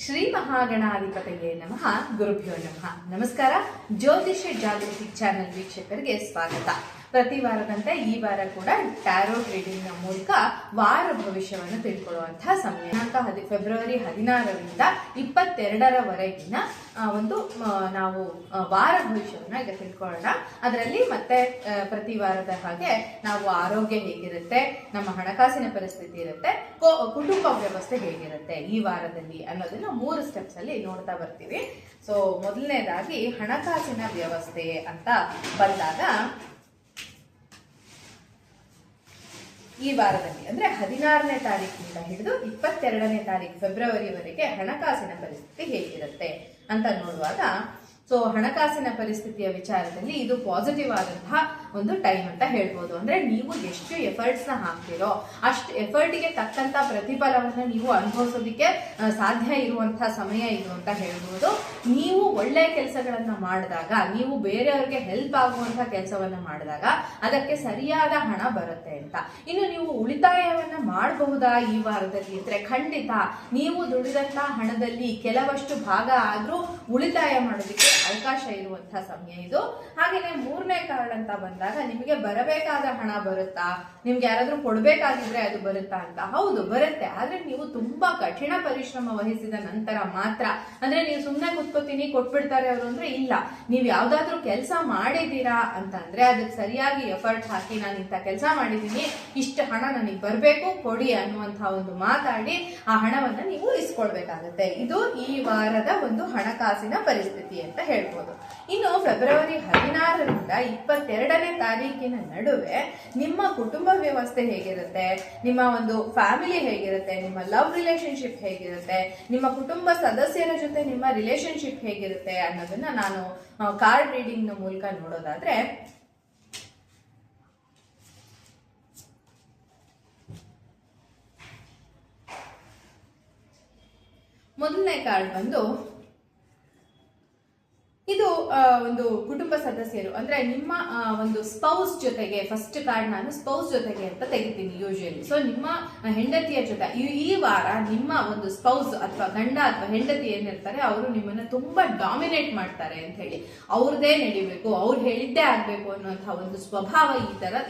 ಶ್ರೀ ಮಹಾಗಣಾಧಿಪತಿಯೇ ನಮಃ. ಗುರುಭ್ಯೋ ನಮಃ. ನಮಸ್ಕಾರ. ಜ್ಯೋತಿಷ್ಯ ಜಾಗೃತಿ ಚಾನೆಲ್ ವೀಕ್ಷಕರಿಗೆ ಸ್ವಾಗತ. ಪ್ರತಿ ವಾರದಂತೆ ಈ ವಾರ ಕೂಡ ಟ್ಯಾರೋಟ್ ರೀಡಿಂಗ್ ನ ಮೂಲಕ ವಾರ ಭವಿಷ್ಯವನ್ನು ತಿಳ್ಕೊಳ್ಳುವಂತಹ ಸಮಯ. ದಿನಾಂಕ ಫೆಬ್ರವರಿ 16ರಿಂದ 22ರವರೆಗಿನ ನಾವು ವಾರ ಭವಿಷ್ಯವನ್ನ ಈಗ ತಿಳ್ಕೊಳ್ಳೋಣ. ಅದರಲ್ಲಿ ಮತ್ತೆ ಪ್ರತಿ ವಾರದ ಹಾಗೆ ನಾವು ಆರೋಗ್ಯ ಹೇಗಿರುತ್ತೆ, ನಮ್ಮ ಹಣಕಾಸಿನ ಪರಿಸ್ಥಿತಿ ಇರುತ್ತೆ, ಕುಟುಂಬ ವ್ಯವಸ್ಥೆ ಹೇಗಿರುತ್ತೆ ಈ ವಾರದಲ್ಲಿ ಅನ್ನೋದನ್ನ 3 ಸ್ಟೆಪ್ಸ್ ಅಲ್ಲಿ ನೋಡ್ತಾ ಬರ್ತೀವಿ. ಸೊ ಮೊದಲನೇದಾಗಿ ಹಣಕಾಸಿನ ವ್ಯವಸ್ಥೆ ಅಂತ ಬಂದಾಗ ಈ ವಾರದಲ್ಲಿ ಅಂದ್ರೆ 16ನೇ ತಾರೀಕಿನಿಂದ ಹಿಡಿದು 22ನೇ ತಾರೀಕು ಫೆಬ್ರವರಿವರೆಗೆ ಹಣಕಾಸಿನ ಪರಿಸ್ಥಿತಿ ಹೇಗಿರುತ್ತೆ ಅಂತ ನೋಡುವಾಗ, ಸೊ ಹಣಕಾಸಿನ ಪರಿಸ್ಥಿತಿಯ ವಿಚಾರದಲ್ಲಿ ಇದು ಪಾಸಿಟಿವ್ ಆದಂತಹ ಒಂದು ಟೈಮ್ ಅಂತ ಹೇಳ್ಬೋದು. ಅಂದ್ರೆ ನೀವು ಎಷ್ಟು ಎಫರ್ಟ್ಸ್ ನ ಹಾಕ್ತಿರೋ ಅಷ್ಟು ಎಫರ್ಟ್ಗೆ ತಕ್ಕಂತ ಪ್ರತಿಫಲವನ್ನ ನೀವು ಅನುಭವಿಸೋದಿಕ್ಕೆ ಸಾಧ್ಯ ಇರುವಂತಹ ಸಮಯ ಇದು ಅಂತ ಹೇಳ್ಬೋದು. ನೀವು ಒಳ್ಳೆ ಕೆಲಸಗಳನ್ನ ಮಾಡಿದಾಗ, ನೀವು ಬೇರೆಯವ್ರಿಗೆ ಹೆಲ್ಪ್ ಆಗುವಂತಹ ಕೆಲಸವನ್ನ ಮಾಡಿದಾಗ ಅದಕ್ಕೆ ಸರಿಯಾದ ಹಣ ಬರುತ್ತೆ ಅಂತ. ಇನ್ನು ನೀವು ಉಳಿತಾಯವನ್ನ ಮಾಡಬಹುದಾ ಈ ವಾರದಲ್ಲಿ ಅಂದ್ರೆ ಖಂಡಿತ ನೀವು ದುಡಿದಂತಹ ಹಣದಲ್ಲಿ ಕೆಲವಷ್ಟು ಭಾಗ ಆದ್ರೂ ಉಳಿತಾಯ ಮಾಡೋದಕ್ಕೆ ಅವಕಾಶ ಇರುವಂತಹ ಸಮಯ ಇದು. ಹಾಗೇನೆ 3ನೇ ಕಾರಣ ಅಂತ ಬಂದಾಗ, ನಿಮಗೆ ಬರಬೇಕಾದ ಹಣ ಬರುತ್ತಾ, ನಿಮ್ಗೆ ಯಾರಾದ್ರೂ ಕೊಡ್ಬೇಕಾಗಿದ್ರೆ ಅದು ಬರುತ್ತಾ ಅಂತ. ಹೌದು ಬರುತ್ತೆ, ಆದ್ರೆ ನೀವು ತುಂಬಾ ಕಠಿಣ ಪರಿಶ್ರಮ ವಹಿಸಿದ ನಂತರ ಮಾತ್ರ. ಅಂದ್ರೆ ನೀವು ಸುಮ್ನೆ ಕುತ್ಕೋತೀನಿ ಕೊಟ್ಬಿಡ್ತಾರೆ ಅವರು ಅಂದ್ರೆ ಇಲ್ಲ, ನೀವು ಯಾವ್ದಾದ್ರು ಕೆಲಸ ಮಾಡಿದೀರಾ ಅಂತ ಅಂದ್ರೆ ಅದಕ್ಕೆ ಸರಿಯಾಗಿ ಎಫರ್ಟ್ ಹಾಕಿ, ನಾನು ಇಂಥ ಕೆಲಸ ಮಾಡಿದೀನಿ, ಇಷ್ಟು ಹಣ ನನಗೆ ಬರ್ಬೇಕು ಕೊಡಿ ಅನ್ನುವಂತಹ ಒಂದು ಮಾತಾಡಿ ಆ ಹಣವನ್ನ ನೀವು ಇಸ್ಕೊಳ್ಬೇಕಾಗತ್ತೆ. ಇದು ಈ ವಾರದ ಒಂದು ಹಣಕಾಸಿನ ಪರಿಸ್ಥಿತಿ ಅಂತ ಹೇಳ್ಬೋದು. ಇನ್ನು ಫೆಬ್ರವರಿ 16ರಿಂದ 22ನೇ ತಾರೀಕಿನ ನಡುವೆ ನಿಮ್ಮ ಕುಟುಂಬ ವ್ಯವಸ್ಥೆ ಹೇಗಿರುತ್ತೆ, ನಿಮ್ಮ ಒಂದು ಫ್ಯಾಮಿಲಿ ಹೇಗಿರುತ್ತೆ, ನಿಮ್ಮ ಲವ್ ರಿಲೇಶನ್ಶಿಪ್ ಹೇಗಿರುತ್ತೆ, ನಿಮ್ಮ ಕುಟುಂಬ ಸದಸ್ಯರ ಜೊತೆ ನಿಮ್ಮ ರಿಲೇಶನ್ಶಿಪ್ ಹೇಗಿರುತ್ತೆ ಅನ್ನೋದನ್ನ ನಾನು ಕಾರ್ಡ್ ರೀಡಿಂಗ್ ನ ಮೂಲಕ ನೋಡೋದಾದ್ರೆ, ಮೊದಲನೇ ಕಾರ್ಡ್ ಬಂದು ಇದು ಒಂದು ಕುಟುಂಬ ಸದಸ್ಯರು ಅಂದ್ರೆ ನಿಮ್ಮ ಒಂದು ಸ್ಪೌಸ್ ಜೊತೆಗೆ, ಫಸ್ಟ್ ಕಾರ್ಡ್ ನಾನು ಸ್ಪೌಸ್ ಜೊತೆಗೆ ಅಂತ ತೆಗಿತೀನಿ ಯೂಶುವಲಿ. ಸೊ ನಿಮ್ಮ ಹೆಂಡತಿಯ ಜೊತೆ ಈ ವಾರ ನಿಮ್ಮ ಒಂದು ಸ್ಪೌಸ್ ಅಥವಾ ಗಂಡ ಅಥವಾ ಹೆಂಡತಿ ಏನಿರ್ತಾರೆ ಅವರು ನಿಮ್ಮನ್ನ ತುಂಬಾ ಡಾಮಿನೇಟ್ ಮಾಡ್ತಾರೆ ಅಂತ ಹೇಳಿ, ಅವ್ರದೇ ನಡಿಬೇಕು, ಅವ್ರು ಹೇಳಿದ್ದೇ ಆಗ್ಬೇಕು ಅನ್ನುವಂತಹ ಒಂದು ಸ್ವಭಾವ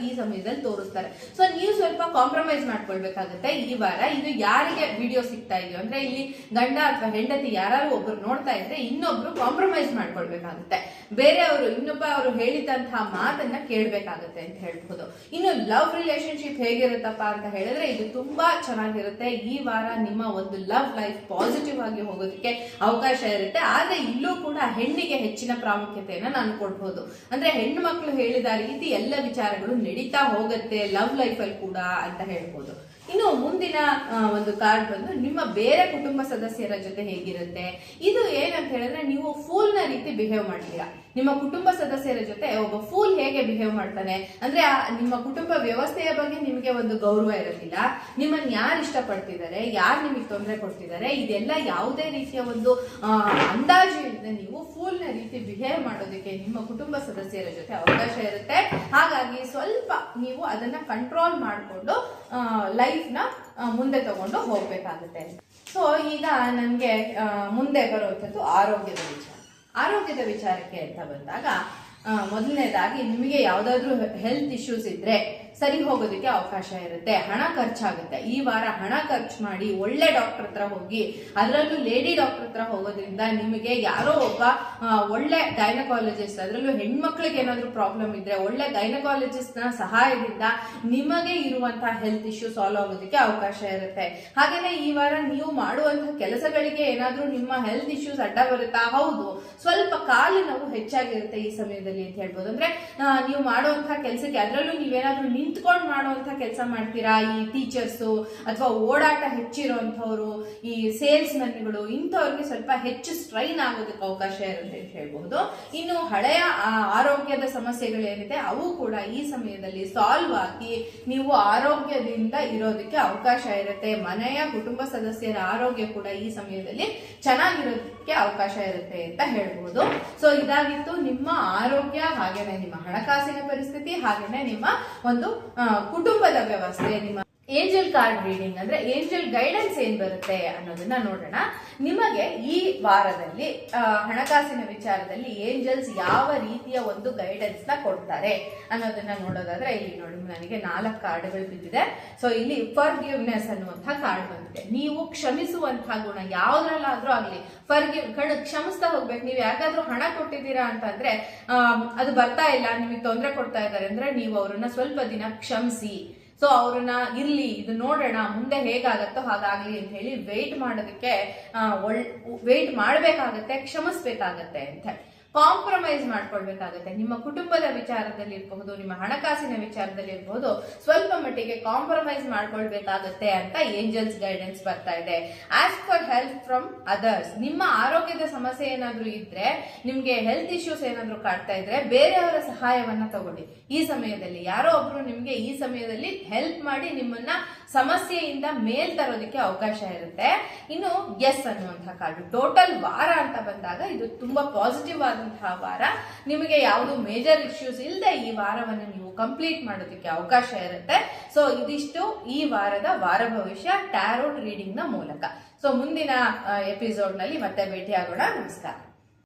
ಈ ಸಮಯದಲ್ಲಿ ತೋರಿಸ್ತಾರೆ. ಸೊ ನೀವು ಸ್ವಲ್ಪ ಕಾಂಪ್ರಮೈಸ್ ಮಾಡ್ಕೊಳ್ಬೇಕಾಗುತ್ತೆ ಈ ವಾರ. ಇದು ಯಾರಿಗೆ ವಿಡಿಯೋ ಸಿಗ್ತಾ ಇದೆಯೋ ಅಂದ್ರೆ ಇಲ್ಲಿ ಗಂಡ ಅಥವಾ ಹೆಂಡತಿ ಯಾರು ಒಬ್ರು ನೋಡ್ತಾ ಇದ್ರೆ ಇನ್ನೊಬ್ರು ಕಾಂಪ್ರಮೈಸ್ ಮಾಡ್ಕೊಳ್ಬೇಕಾಗುತ್ತೆ. ಬೇರೆಯವರು ಇನ್ನೊಬ್ಬ ಅವರು ಹೇಳಿದಂತಹ ಮಾತನ್ನ ಕೇಳ್ಬೇಕಾಗತ್ತೆ ಅಂತ ಹೇಳ್ಬಹುದು. ಇನ್ನು ಲವ್ ರಿಲೇಶನ್ಶಿಪ್ ಹೇಗಿರುತ್ತಪ್ಪ ಅಂತ ಹೇಳಿದ್ರೆ ಇದು ತುಂಬಾ ಚೆನ್ನಾಗಿರುತ್ತೆ. ಈ ವಾರ ನಿಮ್ಮ ಒಂದು ಲವ್ ಲೈಫ್ ಪಾಸಿಟಿವ್ ಆಗಿ ಹೋಗೋದಕ್ಕೆ ಅವಕಾಶ ಇರುತ್ತೆ. ಆದ್ರೆ ಇಲ್ಲೂ ಕೂಡ ಹೆಣ್ಣಿಗೆ ಹೆಚ್ಚಿನ ಪ್ರಾಮುಖ್ಯತೆಯನ್ನ ನಾನು ಕೊಡ್ಬೋದು. ಅಂದ್ರೆ ಹೆಣ್ಣು ಮಕ್ಕಳು ಹೇಳಿದ ರೀತಿ ಎಲ್ಲ ವಿಚಾರಗಳು ನಡೀತಾ ಹೋಗುತ್ತೆ ಲವ್ ಲೈಫ್ ಅಲ್ಲಿ ಕೂಡ ಅಂತ ಹೇಳ್ಬೋದು. ಇನ್ನು ಮುಂದಿನ ಒಂದು ಕಾರ್ಡ್ ಬಂದು ನಿಮ್ಮ ಬೇರೆ ಕುಟುಂಬ ಸದಸ್ಯರ ಜೊತೆ ಹೇಗಿರುತ್ತೆ. ಇದು ಏನಂತ ಹೇಳಿದ್ರೆ, ನೀವು ಫೂಲ್ ನ ರೀತಿ ಬಿಹೇವ್ ಮಾಡ್ತೀರಾ. ನಿಮ್ಮ ಕುಟುಂಬ ಸದಸ್ಯರ ಜೊತೆ ಒಬ್ಬ ಫೂಲ್ ಹೇಗೆ ಬಿಹೇವ್ ಮಾಡ್ತಾನೆ ಅಂದ್ರೆ, ನಿಮ್ಮ ಕುಟುಂಬ ವ್ಯವಸ್ಥೆಯ ಬಗ್ಗೆ ನಿಮಗೆ ಒಂದು ಗೌರವ ಇರೋದಿಲ್ಲ, ನಿಮ್ಮನ್ನ ಯಾರು ಇಷ್ಟಪಡ್ತಿದ್ದಾರೆ, ಯಾರು ನಿಮಗೆ ತೊಂದರೆ ಕೊಡ್ತಿದ್ದಾರೆ, ಇದೆಲ್ಲ ಯಾವುದೇ ರೀತಿಯ ಒಂದು ಅಂದಾಜು ಇಲ್ಲದೆ ನೀವು ಫೂಲ್ ನ ರೀತಿ ಬಿಹೇವ್ ಮಾಡೋದಕ್ಕೆ ನಿಮ್ಮ ಕುಟುಂಬ ಸದಸ್ಯರ ಜೊತೆ ಅವಕಾಶ ಇರುತ್ತೆ. ಹಾಗಾಗಿ ಸ್ವಲ್ಪ ನೀವು ಅದನ್ನ ಕಂಟ್ರೋಲ್ ಮಾಡಿಕೊಂಡು ಲೈಫ್ ನ ಮುಂದೆ ತಗೊಂಡು ಹೋಗ್ಬೇಕಾಗುತ್ತೆ. ಸೊ ಈಗ ನನ್ಗೆ ಮುಂದೆ ಬರುವಂತದ್ದು ಆರೋಗ್ಯದ ವಿಚಾರಕ್ಕೆ ಅಂತ ಬಂದಾಗ, ಮೊದಲನೇದಾಗಿ ನಿಮಗೆ ಯಾವ್ದಾದ್ರು ಹೆಲ್ತ್ ಇಶ್ಯೂಸ್ ಇದ್ರೆ ಸರಿ ಹೋಗೋದಕ್ಕೆ ಅವಕಾಶ ಇರುತ್ತೆ. ಹಣ ಖರ್ಚಾಗುತ್ತೆ ಈ ವಾರ. ಹಣ ಖರ್ಚು ಮಾಡಿ ಒಳ್ಳೆ ಡಾಕ್ಟರ್ ಹತ್ರ ಹೋಗಿ, ಅದರಲ್ಲೂ ಲೇಡಿ ಡಾಕ್ಟರ್ ಹತ್ರ ಹೋಗೋದ್ರಿಂದ ನಿಮಗೆ ಯಾರೋ ಒಬ್ಬ ಒಳ್ಳೆ ಗೈನಕಾಲಜಿಸ್ಟ್, ಅದರಲ್ಲೂ ಹೆಣ್ಮಕ್ಳಿಗೆ ಏನಾದ್ರು ಪ್ರಾಬ್ಲಮ್ ಇದ್ರೆ ಒಳ್ಳೆ ಗೈನಕಾಲಜಿಸ್ಟ್ ನ ಸಹಾಯದಿಂದ ನಿಮಗೆ ಇರುವಂತಹ ಹೆಲ್ತ್ ಇಶ್ಯೂ ಸಾಲ್ವ್ ಆಗೋದಕ್ಕೆ ಅವಕಾಶ ಇರುತ್ತೆ. ಹಾಗೇನೆ ಈ ವಾರ ನೀವು ಮಾಡುವಂತಹ ಕೆಲಸಗಳಿಗೆ ಏನಾದ್ರೂ ನಿಮ್ಮ ಹೆಲ್ತ್ ಇಶ್ಯೂಸ್ ಅಡ್ಡ ಬರುತ್ತಾ, ಹೌದು ಸ್ವಲ್ಪ ಕಾಲು ನೋವು ಹೆಚ್ಚಾಗಿರುತ್ತೆ ಈ ಸಮಯದಲ್ಲಿ ಅಂತ ಹೇಳ್ಬೋದು. ಅಂದ್ರೆ ನೀವು ಮಾಡುವಂತಹ ಕೆಲಸಕ್ಕೆ, ಅದರಲ್ಲೂ ನೀವೇನಾದ್ರೂ ನಿಂತ್ಕೊಂಡು ಮಾಡುವಂತಹ ಕೆಲಸ ಮಾಡ್ತೀರಾ, ಈ ಟೀಚರ್ಸ್ ಅಥವಾ ಓಡಾಟ ಹೆಚ್ಚಿರುವಂತವ್ರು, ಈ ಸೇಲ್ಸ್ ಮನ್ಗಳು, ಇಂಥವ್ರಿಗೆ ಸ್ವಲ್ಪ ಹೆಚ್ಚು ಸ್ಟ್ರೈನ್ ಆಗೋದಕ್ಕೆ ಅವಕಾಶ ಇರುತ್ತೆ ಅಂತ ಹೇಳ್ಬಹುದು. ಇನ್ನು ಹಳೆಯ ಆರೋಗ್ಯದ ಸಮಸ್ಯೆಗಳೇನಿದೆ ಅವು ಕೂಡ ಈ ಸಮಯದಲ್ಲಿ ಸಾಲ್ವ್ ಆಗಿ ನೀವು ಆರೋಗ್ಯದಿಂದ ಇರೋದಕ್ಕೆ ಅವಕಾಶ ಇರುತ್ತೆ. ಮನೆಯ ಕುಟುಂಬ ಸದಸ್ಯರ ಆರೋಗ್ಯ ಕೂಡ ಈ ಸಮಯದಲ್ಲಿ ಚೆನ್ನಾಗಿರೋದಕ್ಕೆ ಅವಕಾಶ ಇರುತ್ತೆ ಅಂತ ಹೇಳ್ಬಹುದು. ಸೊ ಇದಾಗಿತ್ತು ನಿಮ್ಮ ಆರೋಗ್ಯ, ಹಾಗೇನೆ ನಿಮ್ಮ ಹಣಕಾಸಿನ ಪರಿಸ್ಥಿತಿ, ಹಾಗೇನೆ ನಿಮ್ಮ ಒಂದು ಕುಟುಂಬದ ವ್ಯವಸ್ಥೆ. ನಿಮ್ಮ ಏಂಜಲ್ ಕಾರ್ಡ್ ರೀಡಿಂಗ್ ಅಂದ್ರೆ ಏಂಜಲ್ ಗೈಡೆನ್ಸ್ ಏನ್ ಬರುತ್ತೆ ಅನ್ನೋದನ್ನ ನೋಡೋಣ. ನಿಮಗೆ ಈ ವಾರದಲ್ಲಿ ಹಣಕಾಸಿನ ವಿಚಾರದಲ್ಲಿ ಏಂಜಲ್ಸ್ ಯಾವ ರೀತಿಯ ಒಂದು ಗೈಡೆನ್ಸ್ ನ ಕೊಡ್ತಾರೆ ಅನ್ನೋದನ್ನ ನೋಡೋದಾದ್ರೆ, ಇಲ್ಲಿ ನೋಡಿ ನನಗೆ 4 ಕಾರ್ಡ್ಗಳು ಬಿದ್ದಿದೆ. ಸೊ ಇಲ್ಲಿ ಫರ್ಗಿವ್ನೆಸ್ ಅನ್ನುವಂತಹ ಕಾರ್ಡ್ ಬಂದಿದೆ. ನೀವು ಕ್ಷಮಿಸುವಂತಹ ಗುಣ ಯಾವ್ದ್ರಲ್ಲಾದ್ರೂ ಆಗ್ಲಿ, ಕ್ಷಮಿಸ್ತಾ ಹೋಗ್ಬೇಕು. ನೀವು ಯಾಕಾದ್ರೂ ಹಣ ಕೊಟ್ಟಿದ್ದೀರಾ ಅಂತಂದ್ರೆ ಅದು ಬರ್ತಾ ಇಲ್ಲ, ನಿಮಗೆ ತೊಂದರೆ ಕೊಡ್ತಾ ಇದ್ದಾರೆ ಅಂದ್ರೆ ನೀವು ಅವ್ರನ್ನ ಸ್ವಲ್ಪ ದಿನ ಕ್ಷಮಿಸಿ. ಸೊ ಅವ್ರನ್ನ ಇರ್ಲಿ, ಇದು ನೋಡೋಣ ಮುಂದೆ ಹೇಗಾಗತ್ತೋ ಹಾಗಾಗ್ಲಿ ಅಂತ ಹೇಳಿ ವೇಟ್ ಮಾಡೋದಕ್ಕೆ ವೇಟ್ ಮಾಡ್ಬೇಕಾಗತ್ತೆ, ಕ್ಷಮಿಸ್ಬೇಕಾಗತ್ತೆ ಅಂತ ಹೇಳಿ ಕಾಂಪ್ರಮೈಸ್ ಮಾಡ್ಕೊಳ್ಬೇಕಾಗತ್ತೆ. ನಿಮ್ಮ ಕುಟುಂಬದ ವಿಚಾರದಲ್ಲಿ ಇರಬಹುದು, ನಿಮ್ಮ ಹಣಕಾಸಿನ ವಿಚಾರದಲ್ಲಿ ಇರಬಹುದು, ಸ್ವಲ್ಪ ಮಟ್ಟಿಗೆ ಕಾಂಪ್ರಮೈಸ್ ಮಾಡ್ಕೊಳ್ಬೇಕಾಗತ್ತೆ ಅಂತ ಏಂಜಲ್ಸ್ ಗೈಡೆನ್ಸ್ ಬರ್ತಾ ಇದೆ. Ask for help from others. ನಿಮ್ಮ ಆರೋಗ್ಯದ ಸಮಸ್ಯೆ ಏನಾದ್ರೂ ಇದ್ರೆ, ನಿಮ್ಗೆ ಹೆಲ್ತ್ ಇಶ್ಯೂಸ್ ಏನಾದ್ರೂ ಕಾಡ್ತಾ ಇದ್ರೆ ಬೇರೆಯವರ ಸಹಾಯವನ್ನ ತಗೊಳ್ಳಿ. ಈ ಸಮಯದಲ್ಲಿ ಯಾರೋ ಒಬ್ರು ನಿಮ್ಗೆ ಈ ಸಮಯದಲ್ಲಿ ಹೆಲ್ಪ್ ಮಾಡಿ ನಿಮ್ಮನ್ನ ಸಮಸ್ಯೆಯಿಂದ ಮೇಲ್ ತರೋದಕ್ಕೆ ಅವಕಾಶ ಇರುತ್ತೆ. ಇನ್ನು ಎಸ್ ಅನ್ನುವಂತಹ ಕಾರ್ಡು ಟೋಟಲ್ ವಾರ ಅಂತ ಬಂದಾಗ ಇದು ತುಂಬಾ ಪಾಸಿಟಿವ್ ಆದಂತಹ ವಾರ. ನಿಮಗೆ ಯಾವುದು ಮೇಜರ್ ಇಶ್ಯೂಸ್ ಇಲ್ಲದೆ ಈ ವಾರವನ್ನು ನೀವು ಕಂಪ್ಲೀಟ್ ಮಾಡೋದಕ್ಕೆ ಅವಕಾಶ ಇರುತ್ತೆ. ಸೊ ಇದಿಷ್ಟು ಈ ವಾರದ ವಾರ ಭವಿಷ್ಯ ಟ್ಯಾರೋಟ್ ರೀಡಿಂಗ್ ನ ಮೂಲಕ. ಸೊ ಮುಂದಿನ ಎಪಿಸೋಡ್ ನಲ್ಲಿ ಮತ್ತೆ ಭೇಟಿ ಆಗೋಣ. ನಮಸ್ಕಾರ.